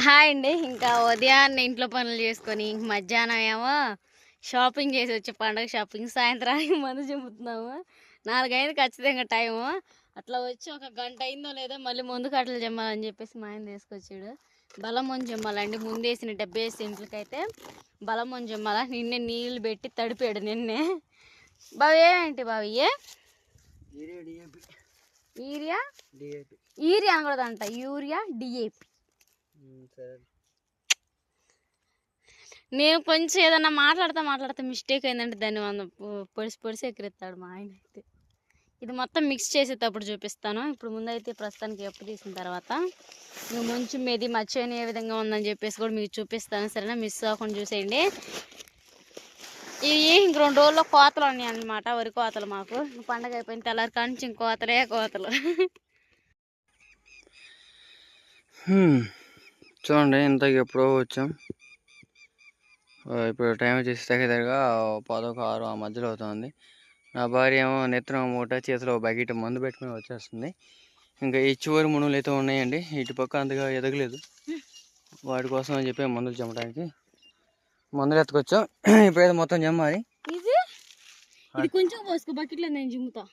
Hi అండి. ఇంకా ఉదయాన్నే ఇంట్లో పనులు చేసుకొని మధ్యాహ్నం ఏమో షాపింగ్ చేసి వచ్చి పండగ షాపింగ్, సాయంత్రానికి మందు చెమ్ముతున్నాము. 4 అయింది ఖచ్చితంగా టైము. అట్లా వచ్చి ఒక గంట అయిందో లేదో మళ్ళీ ముందు కట్టలు చెమ్మాలని చెప్పేసి మా ఆయన తీసుకొచ్చాడు. బలం ముందు చెమ్మాలండి. ముందేసిన డబ్బేసి ఇంట్లోకైతే బలం ముందు చెమ్మాల. నిన్నే నీళ్ళు పెట్టి తడిపాడు నిన్నే. బావి ఏంటి బావి యూరియా యూరియా అనకూడదంట, యూరియా డిఏపి. నేను కొంచెం ఏదన్నా మాట్లాడితే మిస్టేక్ అయిందంటే దాన్ని పొడిసి ఎక్కిరిస్తాడు మా ఆయన అయితే. ఇది మొత్తం మిక్స్ చేసేటప్పుడు చూపిస్తాను. ఇప్పుడు ముందైతే ప్రస్తుతానికి ఎప్పుడు తీసిన తర్వాత నువ్వు ముంచి మీది మర్చిపోయిన ఏ విధంగా ఉందని చెప్పేసి కూడా మీకు చూపిస్తాను. సరేనా? మిస్ అవ్వకుండా చూసేయండి. ఇవి ఇంక 2 రోజుల్లో కోతలు ఉన్నాయి అన్నమాట. వరి కోతలు. మాకు పండగ అయిపోయిన తెల్లారి కానించి ఇంక కోతలు. చూడండి, ఇంతకు ఎప్పుడో వచ్చాం. ఇప్పుడు టైం వచ్చేసి దగ్గరగా 11:06 ఆ మధ్యలో అవుతుంది. నా భార్య ఏమో నెత్తిన మూట, చేతిలో బకెట్ మందు పెట్టుకుని వచ్చేస్తుంది. ఇంకా ఈ చివరి మునులు అయితే ఉన్నాయండి. ఇటు పక్క అంతగా ఎదగలేదు. వాటి కోసం అని చెప్పి మందులు చెమ్మడానికి మందులు ఎత్తుకొచ్చాం. ఇప్పుడైతే మొత్తం చెమ్మాలి. ఇది కొంచెం పోసుకో, బకెట్లో నేను జిమ్ముతా.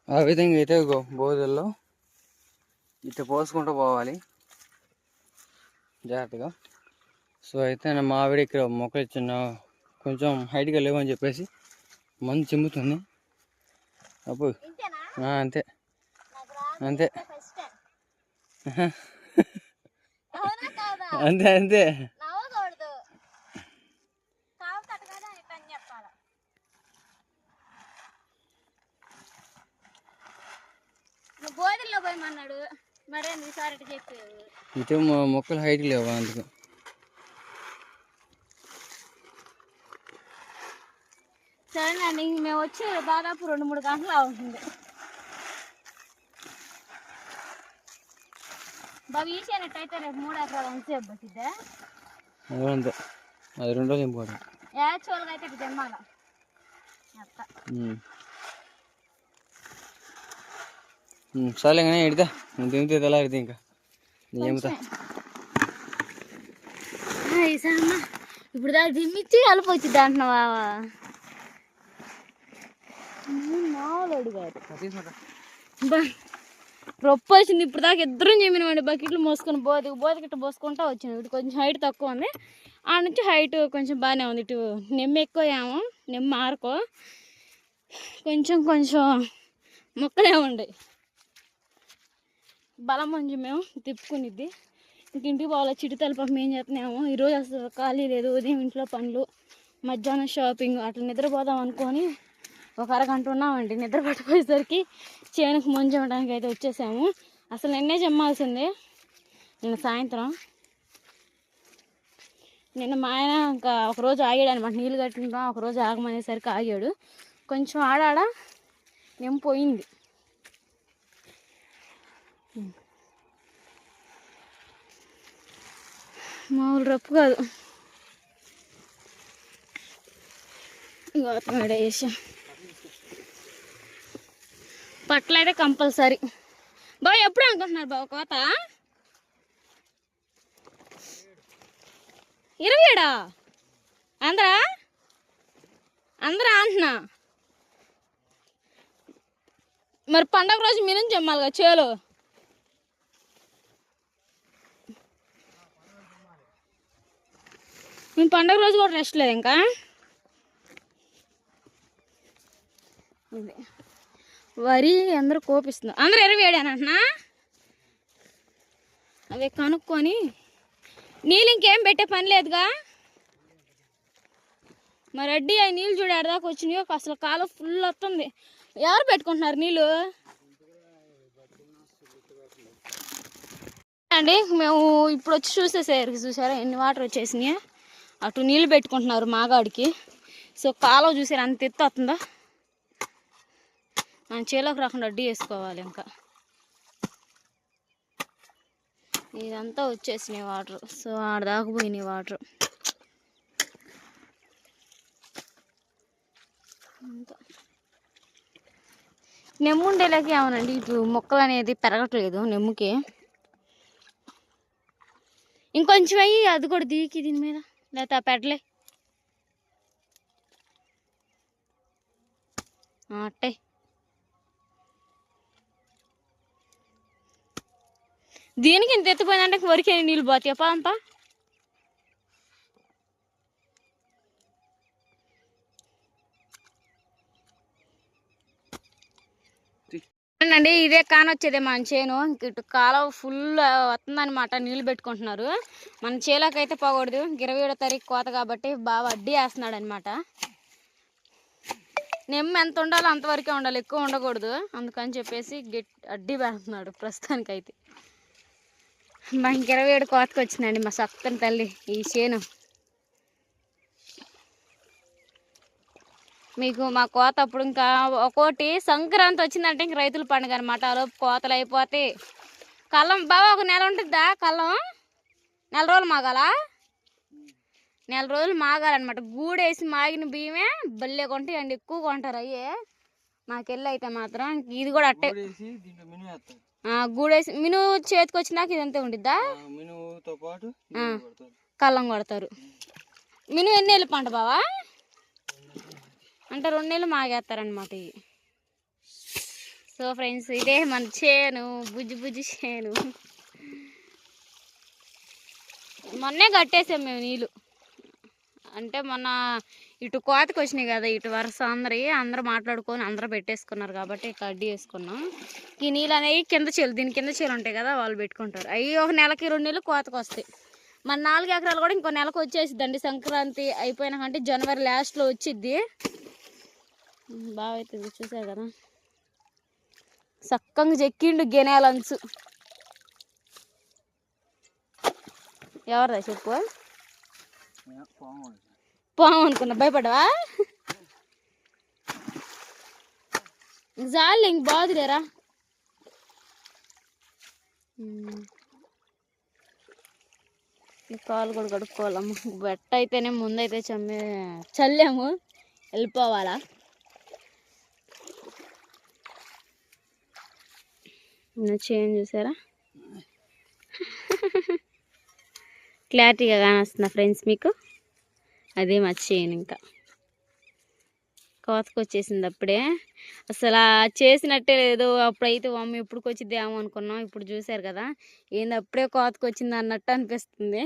ఆ విధంగా అయితే బోధల్లో ఇట్లా పోసుకుంటూ పోవాలి జాగ్రత్తగా. సో అయితే మా ఆవిడ ఇక్కడ మొక్కలు చిన్న కొంచెం హైట్గా లేవని చెప్పేసి మందు చిమ్ముతుంది. అప్పుడు అంతే అంతే అంతే అంతే బోధల్లో పోయమన్నాడు. మరేంది ఈసారి చెప్పావు? ఇటు మొక్కలు హైట్ లేవు అందుకు. సరేనండి, మేము వచ్చి దాదాపు 2-3 గంటలు అవుతుంది. బాగా ఈసేనట్టయితే రేపు 3 ఎకరాలు ఎంతసేపు పట్టిద్దా? అంతే, అది 2 రోజులు ఇంపార్టెంట్. యాక్చువల్గా అయితే ఇటు తెమ్మాల. సరే కానీ ఎడతా తింటే తెల్లారితే ఇంకా ఏముతా. ఇప్పుడు దాకా దిమ్మిచ్చి అలుపు వచ్చింది అంటున్నావా? రొప్ప వచ్చింది. ఇప్పుడు దాకా ఇద్దరం చెమ్మినవాడి బకెట్లు మోసుకొని బోధకిట్టు పోసుకుంటా వచ్చింది. ఇటు కొంచెం హైట్ తక్కువ ఉంది, ఆ నుంచి హైట్ కొంచెం బాగానే ఉంది. ఇటు నెమ్మ ఎక్కువ ఏమో, నెమ్మ ఆరుకో కొంచెం మొక్కలే ఉండే. బలం మంచి మేము తిప్పుకునిద్ది. ఇంక ఇంటికి పోవాలి. చిటితల పాపం ఏం చేస్తున్నాము ఈరోజు అసలు ఖాళీ లేదు. ఉదయం ఇంట్లో పనులు, మధ్యాహ్నం షాపింగ్, అట్లా నిద్రపోదాం అనుకొని ఒక అరగంట ఉన్నామండి. నిద్ర పట్టుకుపోయేసరికి చేనుకు మంచి ఇవ్వడానికి అయితే వచ్చేసాము. అసలు నిన్నే చెమ్మాల్సిందే, నిన్న సాయంత్రం. నిన్న మా ఆయన ఇంకా ఒకరోజు ఆగాడు అనమాట. నీళ్ళు కట్టింటాం, ఒకరోజు ఆగమనేసరికి ఆగాడు. కొంచెం ఆడాడ నేను పోయింది. మామూలు రప్పు కాదు. గోతమేడ వేసా పట్ల అయితే కంపల్సరీ. బాబు ఎప్పుడు అనుకుంటున్నారు బాబు కోత? 27 అందరా అంటున్నా. మరి పండగ రోజు మీ నుంచి చెమ్మాలిగా చేలు. మేము పండగ రోజు కూడా రెస్ట్ లేదు ఇంకా. వరి అందరూ కోపిస్తున్నారు. అందరూ 27 అంటున్నా. అవి కనుక్కొని నీళ్ళు ఇంకేం పెట్టే పని లేదుగా. మరి అడ్డీ అవి నీళ్ళు చూడు ఎడదాకా వచ్చినాయో. అసలు కాలం ఫుల్ వస్తుంది. ఎవరు పెట్టుకుంటున్నారు నీళ్ళు అండి? మేము ఇప్పుడు వచ్చి చూసేసరికి చూసారా ఎన్ని వాటర్ వచ్చేసినాయి. అటు నీళ్ళు పెట్టుకుంటున్నారు మాగాడికి. సో కాలువ చూసారు అంత ఎత్తు వస్తుందా. మనం చేలోకి రాకుండా అడ్డీ వేసుకోవాలి. ఇంకా ఇదంతా వచ్చేసినాయి వాటర్. సో ఆడదాకా పోయినాయి వాటర్. నెమ్ము ఉండేలాకి అవునండి ఇటు మొక్కలు అనేది పెరగట్లేదు నెమ్ముకి. ఇంకొంచెం అయ్యి అది కూడా దీకి దీని మీద లేకపోతే పెట్టలే అట్టే. దీనికి ఇంత ఎత్తిపోయిందంటే వరకే నీళ్ళు పోతాయి పంపా. అండి ఇదే కానొచ్చేదే మన చేను. ఇటు కాలువ ఫుల్ వస్తుందన్నమాట, నీళ్ళు పెట్టుకుంటున్నారు. మన చేలోకి అయితే పోకూడదు, 27వ తారీఖు కోత కాబట్టి బాగా అడ్డీ వేస్తున్నాడు అనమాట. నెమ్మ ఎంత ఉండాలో అంతవరకే ఉండాలి, ఎక్కువ ఉండకూడదు. అందుకని చెప్పేసి అడ్డీ పెడుతున్నాడు ప్రస్తుతానికైతే. మాకు 27 కోతకు వచ్చిందండి మా సక్కని తల్లి ఈ చేను. మీకు మా కోత అప్పుడు ఇంకా ఒక్కోటి సంక్రాంతి వచ్చిందంటే ఇంక రైతుల పండుగ అనమాట. అలోపు కోతలు అయిపోతాయి. కళ్ళం బాగా ఒక నెల ఉంటుందా కళ్ళం? నెల రోజులు మాగాల, నెల రోజులు మాగాలన్నమాట. గూడేసి మాగిన బియ్యమే బల్లే కొంటాయండి, ఎక్కువ కొంటారు అయ్యే మాకెళ్ళి అయితే మాత్రం. ఇది కూడా అట్టే గూడేసి మిను చేతికి వచ్చినాక ఇదంతా ఉండిద్దా, కళ్ళం కొడతారు. మిను ఎన్ని నెలలు పంట బావా అంటే 2 నెలలు మాగేస్తారనమాట ఇవి. సో ఫ్రెండ్స్ ఇదే మన చేను, బుజ్జి బుజ్జి చేను. మొన్నే కట్టేసాం మేము నీళ్ళు. అంటే మొన్న ఇటు కోతకు వచ్చినాయి కదా, ఇటు వరుస అందరూ మాట్లాడుకొని అందరూ పెట్టేసుకున్నారు కాబట్టి కడ్డీ వేసుకున్నాం. ఈ నీళ్ళు అనేవి కింద చేలు, దీని కింద చేలు ఉంటాయి కదా, వాళ్ళు పెట్టుకుంటారు. అవి ఒక నెలకి 2 నెలలు కోతకు వస్తాయి. మన 4 ఎకరాలు కూడా ఇంకో నెలకు వచ్చేసిద్దండి. సంక్రాంతి అయిపోయినాకంటే జనవరి లాస్ట్లో వచ్చిద్ది. బాగా అవుతుంది చూసారు కదా, చక్కగా చెక్కిండు గెనేలంచు. ఎవరిదా చెప్పు? పాము అనుకున్నా, భయపడవా? జాలి ఇంక బాదులేరా. కాలు కూడా కడుక్కోవాలమ్మ. బెట్ట అయితేనే ముందైతే చల్లాము, వెళ్ళిపోవాలా. చేంజ్ చూసారా, క్లారిటీగా కానొస్తుందా ఫ్రెండ్స్ మీకు? అదే మా చేను. ఇంకా కోతకు వచ్చేసింది అప్పుడే. అసలు చేసినట్టే లేదు. అప్పుడైతే మమ్మీ ఎప్పుడుకి వచ్చిద్దేమో అనుకున్నాం. ఇప్పుడు చూసారు కదా, ఏంది అప్పుడే కోతకు వచ్చింది అన్నట్టు అనిపిస్తుంది.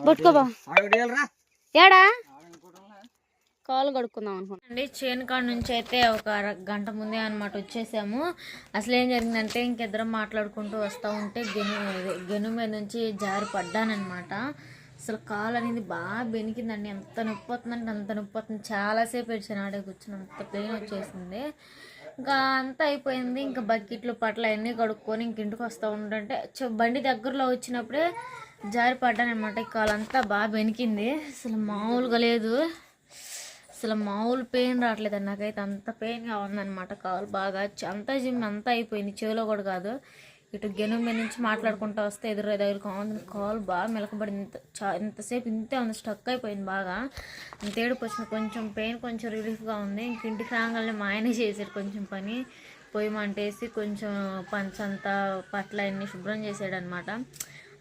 పట్టుకోబా ఏడా కాలు కడుక్కుందాం అనుకుంటా. చేను కాడ నుంచి అయితే ఒక గంట ముందే అనమాట వచ్చేసాము. అసలు ఏం జరిగిందంటే ఇంకిద్దరం మాట్లాడుకుంటూ వస్తూ ఉంటే గెను మీద నుంచి జారి పడ్డానమాట. అసలు కాలు అనేది బాగా బెనికిందండి. ఎంత నొప్పి వస్తుందంటే అంత నొప్పి వస్తుంది. చాలాసేపు ఏడ్చాను ఆడే కూర్చొని, అంత పెయిన్ వచ్చేసింది. ఇంకా అంతా అయిపోయింది. ఇంకా బకెట్లు పట్ల అన్నీ కడుక్కొని ఇంక ఇంటికి వస్తూ ఉంటుంటే బండి దగ్గరలో వచ్చినప్పుడే జారి పడ్డానమాట. ఈ కాలు అంతా బాగా బెనికింది. అసలు మామూలుగా లేదు, అసలు మామూలు పెయిన్ రావట్లేదండి నాకైతే. అంత పెయిన్గా ఉందన్నమాట కాలు. బాగా అంతా జిమ్ అంతా అయిపోయింది, చెవిలో కూడా కాదు. ఇటు గెను మీద నుంచి మాట్లాడుకుంటూ వస్తే ఎదురుకోంది. కాలు బాగా మెలకబడింది. ఇంతసేపు ఇంతే ఉంది, స్టక్ అయిపోయింది బాగా. అంత ఏడుపు వచ్చింది. కొంచెం పెయిన్ కొంచెం రిలీఫ్గా ఉంది. ఇంక ఇంటికి రాగానే మా ఆయనే చేశాడు కొంచెం పని. పొయ్యి మంటేసి కొంచెం పంచంతా పట్ల అన్నీ శుభ్రం చేసాడు అనమాట.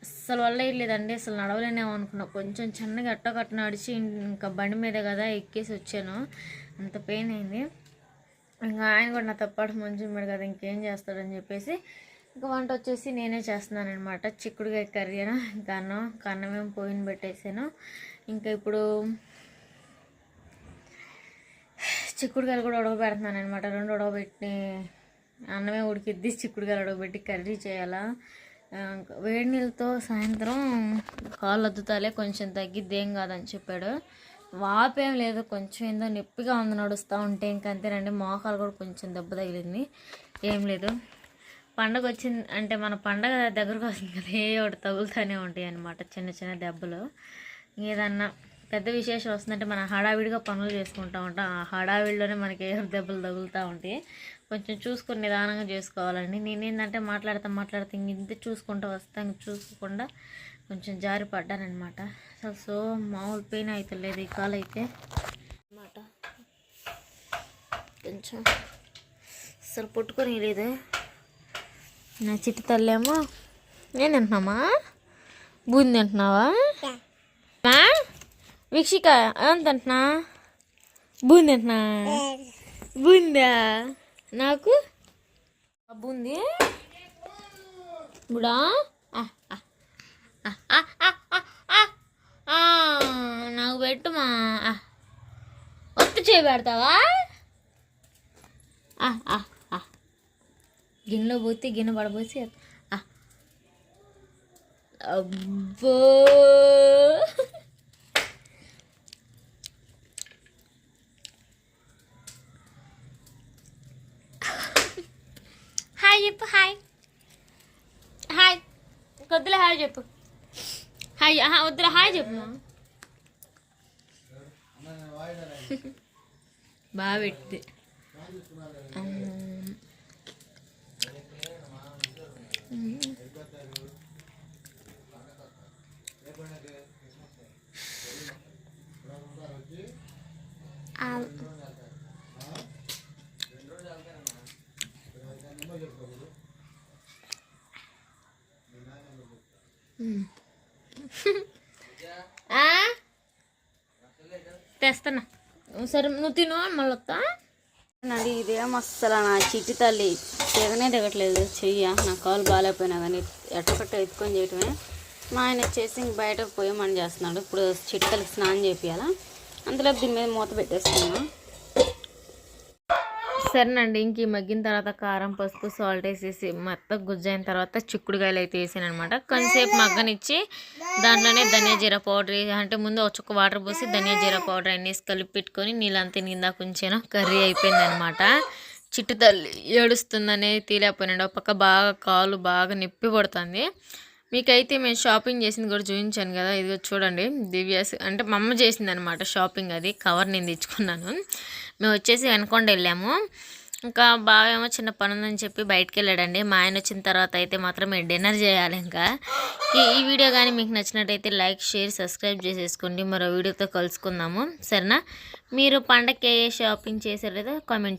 అస్సలు వల్ల లేదండి, అసలు నడవలేనేమో అనుకున్నా. కొంచెం చిన్నగా ఎట్టకట్ట నడిచి ఇంకా బండి మీద కదా ఎక్కేసి వచ్చాను. అంత పెయిన్ అయింది. ఇంకా ఆయన కూడా నా తప్పాడు మంచిగా కదా, ఇంకేం చేస్తాడని చెప్పేసి ఇంకా వంట వచ్చేసి నేనే చేస్తున్నాను అనమాట. చిక్కుడుకాయ కర్రీ అయినా ఇంకా అన్నమేమో పోయిన పెట్టేసాను. ఇంకా ఇప్పుడు చిక్కుడుకాయలు కూడా ఉడకబెడుతున్నాను అనమాట. 2 ఉడకబెట్టి అన్నమే ఉడికిద్ది, చిక్కుడుకాయలు ఉడకబెట్టి కర్రీ చేయాలా. వేడి నీళ్ళతో సాయంత్రం కాళ్ళు అద్దుతాలే, కొంచెం తగ్గిద్ది, ఏం కాదని చెప్పాడు. వాపేం లేదు, కొంచెం ఏందో నొప్పిగా ఉంది నడుస్తూ ఉంటే. ఇంకంతేనండి, మోకాలు కూడా కొంచెం దెబ్బ తగిలింది, ఏం లేదు. పండగ వచ్చింది అంటే మన పండగ దగ్గరకు వస్తుంది కదా, ఏ ఒకటి తగులుతూనే ఉంటాయి అన్నమాట, చిన్న చిన్న దెబ్బలు. ఏదన్నా పెద్ద విశేషం వస్తుందంటే మనం హడావిడిగా పనులు చేసుకుంటూ ఉంటాం. ఆ హడావిడిలోనే మనకి ఏ దెబ్బలు తగులుతూ ఉంటాయి. కొంచెం చూసుకొని నిదానంగా చేసుకోవాలండి. నేనేంటంటే మాట్లాడుతూ ఇంత చూసుకుంటూ వస్తాను, చూసుకోకుండా కొంచెం జారి పడ్డానమాట. అసలు మామూలు పెయిన్ అయితే లేదు ఈ కాలు అయితే అన్నమాట. కొంచెం అసలు పుట్టుకొని లేదు. నా చిట్టి తల్లేమో నేను తింటున్నామా, బూంది తింటున్నావా మా వీక్షిక? ఏం తింటున్నా? బూంది తింటున్నా. బూందా నాకు బూంది బుడా నాకు పెట్టుమా. ఒత్తు చేయి పెడతావా? గిన్నెలో పోతే గిన్నె పడబోసి అబ్బో హాయ్ చెప్పు. హాయ్ హాయ్ వద్దులే, హాయ్ చెప్పు. హాయ్ వద్దులే, హాయ్ చెప్పు. బాగా పెట్టి తెస్తానా. సరే నువ్వు తిను, మళ్ళీ వస్తా. నాది ఇదేం అస్సలు నా చిట్టి తల్లి తెగనే దిగట్లేదు. చెయ్య నా కాలు బాగాలేకపోయినా కానీ ఎట్టకట్ట ఎత్తుకొని చేయటమే. మా ఆయన వచ్చేసి ఇంక బయటకు పోయమని చేస్తున్నాడు. ఇప్పుడు చిట్టలకి స్నానం చేపియాలా, అందులో దీని మీద మూత పెట్టేస్తున్నా. సరేనండి, ఇంక ఈ మగ్గిన తర్వాత కారం, పసుపు, సాల్ట్ వేసేసి మొత్తం గుజ్జైన తర్వాత చిక్కుడుకాయలు అయితే వేసాను అనమాట. కొంచెంసేపు మగ్గనిచ్చి దాంట్లోనే ధనియా జీరా పౌడర్, అంటే ముందు ఒక చుక్క వాటర్ పోసి ధనియా జీరా పౌడర్ అన్నీ వేసి కలిపి పెట్టుకొని నీళ్ళంతా నిందా కొంచెం కర్రీ అయిపోయింది అనమాట. చిట్టు తల్లి ఏడుస్తుందనే తీలేకపోయినాడు. ఒక పక్క బాగా కాలు బాగా నొప్పి పడుతుంది. మీకైతే మేము షాపింగ్ చేసింది కూడా చూపించాను కదా, ఇది చూడండి. దివ్యాస్ అంటే మా అమ్మ చేసింది అనమాట షాపింగ్. అది కవర్ నేను తెచ్చుకున్నాను. మేము వచ్చేసి వెనకొండ వెళ్ళాము. ఇంకా బాగా ఏమో చిన్న పని ఉందని చెప్పి బయటకు వెళ్ళాడండి. మా ఆయన వచ్చిన తర్వాత అయితే మాత్రం మేము డిన్నర్ చేయాలి. ఇంకా ఈ వీడియో కానీ మీకు నచ్చినట్టయితే లైక్, షేర్, సబ్స్క్రైబ్ చేసేసుకోండి. మరో వీడియోతో కలుసుకుందాము, సరేనా? మీరు పండగకి ఏ షాపింగ్ చేశారో కామెంట్